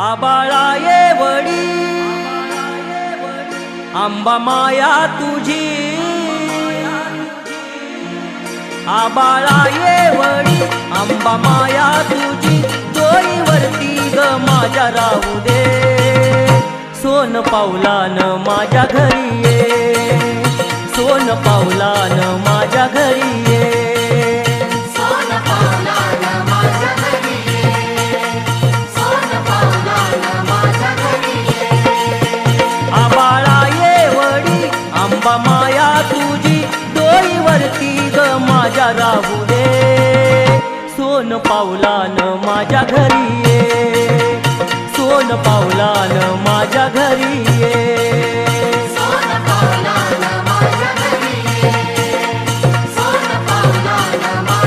आबाळा येवडी आंबा माया तुझी, आबाळा येवडी आंबा माया तुझी, डोईवरती ग माझ्या राहू दे, सोन पावलान माझ्या घरी ये, सोन पावलान माझ्या घरी ये, सोन पावलान माझ्या घरी ये, सोन पावलान माझ्या घरी ये. आबाळा येवडी आंबा माया तुझी, डोईवरती ग माझ्या राहू दे, सोन पावलान माझ्या घरी ये, सोन पावलान माझ्या घरी ये.